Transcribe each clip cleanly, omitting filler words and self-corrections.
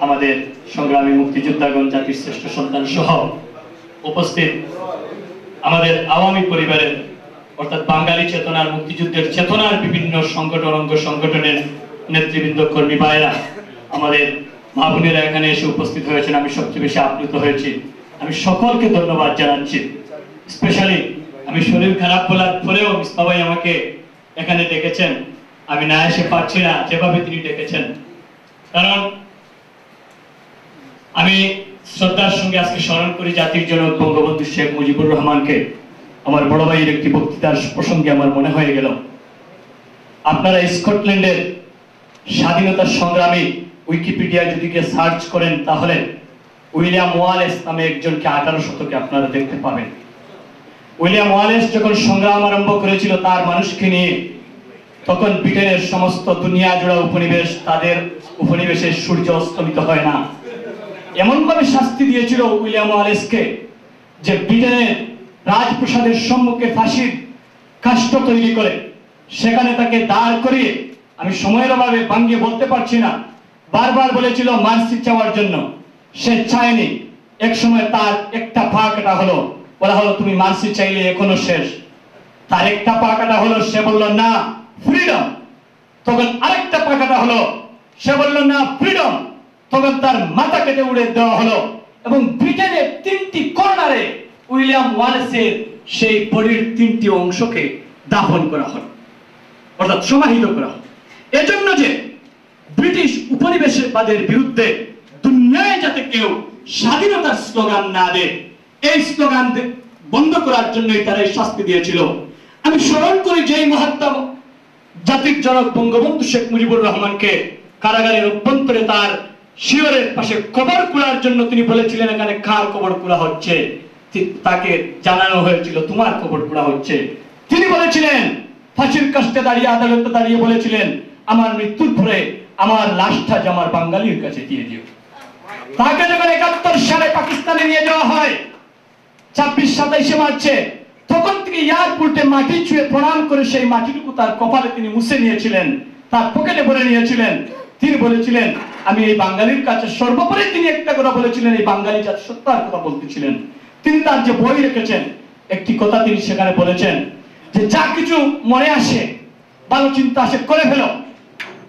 আমাদের সংগ্রামী মুক্তিযোদ্ধাগণ, জাতির শ্রেষ্ঠ সন্তান সহ উপস্থিত আমাদের আওয়ামী পরিবারের অর্থাৎ বাঙালি চেতনার, মুক্তিযুদ্ধের চেতনার বিভিন্ন সংগঠন, অঙ্গ সংগঠনের নেতৃবৃন্দ, কর্মী ভাইরা, আমাদের মা বোনেরা এখানে এসে উপস্থিত হয়েছেন। আমি সবচেয়ে বেশি আপ্লুত হয়েছি। আমি সকলকে ধন্যবাদ জানাচ্ছি। স্পেশালি আমি শরীর খারাপ বলার পরেও মিস্তা ভাই আমাকে এখানে ডেকেছেন। আমি না এসে পারছি না যেভাবে তিনি ডেকেছেন, কারণ আমি শ্রদ্ধার সঙ্গে আজকে স্মরণ করি জাতির জনক বঙ্গবন্ধু শেখ মুজিবুর রহমানকে। আমার বড় ভাইয়ের একটি বক্তৃতার প্রসঙ্গে আমার মনে হয়ে গেল, আপনারা স্কটল্যান্ডের স্বাধীনতা সংগ্রামী উইকিপিডিয়ায় যদি কে সার্চ করেন তাহলে উইলিয়াম ওয়ালেস নামে একজনকে 18 শতকে আপনারা দেখতে পাবেন। উইলিয়াম ওয়ালেস যখন সংগ্রাম আরম্ভ করেছিল তার মানুষকে নিয়ে, তখন ব্রিটেনের সমস্ত দুনিয়া জোড়া উপনিবেশ, তাদের উপনিবেশে সূর্য অস্তমিত হয় না। এমন ভাবে শাস্তি দিয়েছিল উইলিয়াম ওয়ালেসকে যে ব্রিটেনের রাজপ্রাসাদের সম্মুখে ফাঁসির কাষ্ঠ তৈরি করে সেখানে তাকে দাঁড় করিয়ে, আমি সময়ের অভাবে ভাঙ্গিয়ে বলতে পারছি না, বারবার বলেছিল মার্সি চাওয়ার জন্য। সে চায়নি। এক সময় তার একটা পা কাটা হলো, বলা হলো তুমি মার্সি চাইলে এখনো শেষ। তার একটা পা কাটা হলো, সে বলল না ফ্রিডম। তখন আরেকটা পা কাটা হলো, সে বলল না ফ্রিডম। তখন তার মাথা কেটে উড়ে দেওয়া হলো এবং ব্রিটেনের 3টি কর্নারে উইলিয়াম ওয়ালেসের সেই বডির 3টি অংশকে দাফন করা হলো, অর্থাৎ সমাহিত করা হলো। এজন্য যে ব্রিটিশ উপনিবেশবাদের বিরুদ্ধে দুনিয়ায় যাতে কেউ স্বাধীনতার স্লোগান না দেয়, এই স্লোগান বন্ধ করার জন্যই তারা এই শাস্তি দিয়েছিল। আমি স্মরণ করি যে মহাত্মা জাতির জনক বঙ্গবন্ধু শেখ মুজিবুর রহমানকে কারাগারের অভ্যন্তরে তার শিয়রের পাশে কবর খোঁড়ার জন্য তিনি বলেছিলেন এখানে কার কবর খোঁড়া হচ্ছে। তাকে জানানো হয়েছিল তোমার কবর খোঁড়া হচ্ছে। তিনি বলেছিলেন ফাঁসির কাস্টে দাঁড়িয়ে, আদালতে দাঁড়িয়ে বলেছিলেন আমার মৃত্যুর পরে আমার লাশটা যে আমার বাঙালির কাছে দিয়ে দিও। তাকে যখন 71 সালে পাকিস্তানে নিয়ে যাওয়া হয় 26-27 মার্চে, তখন থেকে এয়ারপোর্টে মাটি ছুঁয়ে প্রণাম করে সেই মাটিটুকু তার কপালে তিনি মুছে নিয়েছিলেন, তার পকেটে ভরে নিয়েছিলেন। তিনি বলেছিলেন আমি এই বাঙালির কাছে, সর্বোপরি তিনি একটা কথা বলেছিলেন, এই বাঙালি জাতি সত্তার কথা বলতেছিলেন। তিনি তার যে বই রেখেছেন একটি কথা তিনি সেখানে বলেছেন যে যা কিছু মনে আসে, ভালো চিন্তা আসে করে ফেলো,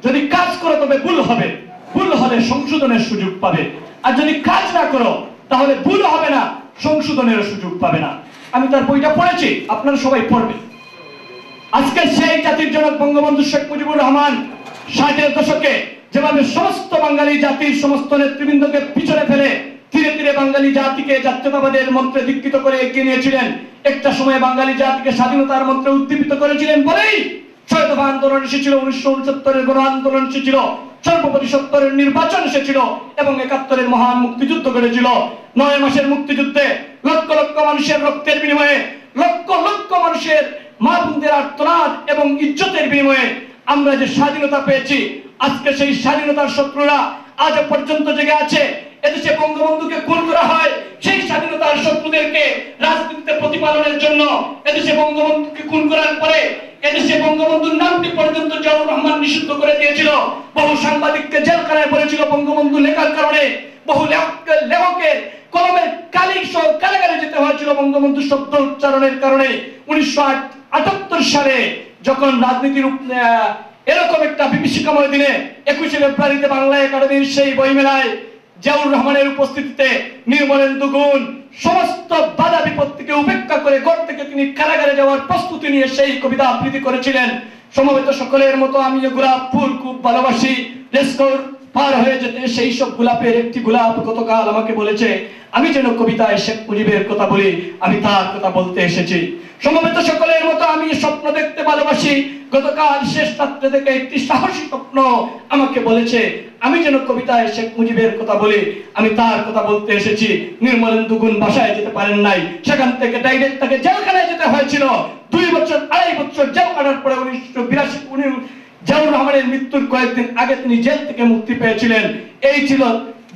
যদি কাজ করো তবে ভুল হবে, ভুল হলে সংশোধনের সুযোগ পাবে, আর যদি কাজ না করো তাহলে ভুল হবে না, সংশোধনের সুযোগ পাবে না। আমি তার বইটা পড়েছি, আপনারা সবাই পড়বেন। আজকে সেই জাতির জনক বঙ্গবন্ধু শেখ মুজিবুর রহমান 60-এর দশকে যেভাবে সমস্ত বাঙালি জাতির সমস্ত নেতৃবৃন্দকে পিছনে ফেলে ধীরে ধীরে বাঙালি জাতিকে জাতীয়তাবাদের মন্ত্রে দীক্ষিত করে এগিয়ে নিয়েছিলেন, একটা সময় বাঙালি জাতিকে স্বাধীনতার মন্ত্রে উদ্দীপিত করেছিলেন বলেই 6 দফা আন্দোলন এসেছিল, 1969-এর গণ আন্দোলন এসেছিল, সর্বোপরি 70-এর নির্বাচন এসেছিল এবং 71-এর মহান মুক্তিযুদ্ধ করেছিল। 9 মাসের মুক্তিযুদ্ধে লক্ষ লক্ষ মানুষের রক্তের বিনিময়ে, লক্ষ লক্ষ মানুষের মা বোনদের আর্তনাদ এবং ইজ্জতের বিনিময়ে আমরা যে স্বাধীনতা পেয়েছি, আজকে সেই স্বাধীনতার শত্রুরা আজ পর্যন্ত জেগে আছে। এদেশে বঙ্গবন্ধুকে খুন করা হয় সেই স্বাধীনতার শত্রুদেরকে রাজনীতিতে প্রতিপালনের জন্য। এদেশে বঙ্গবন্ধুকে খুন করার পরে এদেশে বঙ্গবন্ধুর নামটি পর্যন্ত জিয়াউর রহমান নিষিদ্ধ করে দিয়েছিল। বহু সাংবাদিককে জেলখানায় পড়েছিল বঙ্গবন্ধু লেখার কারণে, বহু লেখকের কলমের কালি সহ কারাগারে যেতে হয়েছিল বঙ্গবন্ধু শব্দ উচ্চারণের কারণে। 1978 সালে যখন রাজনীতির এরকম একটা বিভীষিকাময় দিনে 21শে ফেব্রুয়ারিতে বাংলা একাডেমির সেই বইমেলায় জিয়াউর রহমানের উপস্থিতিতে নির্মলেন্দু গুণ সমস্ত বাধা বিপত্তিকে উপেক্ষা করে ঘর থেকে তিনি কারাগারে যাওয়ার প্রস্তুতি নিয়ে সেই কবিতা আবৃত্তি করেছিলেন। সমবেত সকলের মতো আমি গোলাপ ফুল খুব ভালোবাসি, রেসকোর পার হয়ে যেতে সেই সব গোলাপের একটি গোলাপ গতকাল আমাকে বলেছে আমি যেন কবিতায় শেখ মুজিবের কথা বলি, আমি তার কথা বলতে এসেছি। সমবেত সকলের মতো আমি স্বপ্ন দেখতে ভালোবাসি, গতকাল শেষ রাত্রে থেকে একটি সাহসী স্বপ্ন আমাকে বলেছে আমি যেন কবিতায় শেখ মুজিবের কথা বলি, আমি তার কথা বলতে এসেছি। নির্মলেন্দু গুণ বাসায় যেতে পারেন নাই, সেখান থেকে ডাইরেক্ট তাকে জেলখানায় যেতে হয়েছিল। 2 বছর 2.5 বছর জেল কাটার পরে 1982 জিয়াউর রহমানের মৃত্যুর কয়েকদিন আগে তিনি জেল থেকে মুক্তি পেয়েছিলেন। এই ছিল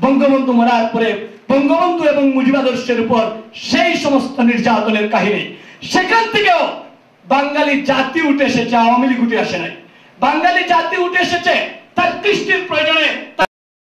বঙ্গবন্ধু মরার পরে বঙ্গবন্ধু এবং মুজিবাদর্শের উপর সেই সমস্ত নির্যাতনের কাহিনী। সেখান থেকেও বাঙালি জাতি উঠে এসেছে, আওয়ামী লীগ উঠে আসে নাই। বাঙালি জাতি উঠে এসেছে তার কৃষ্টির প্রয়োজনে।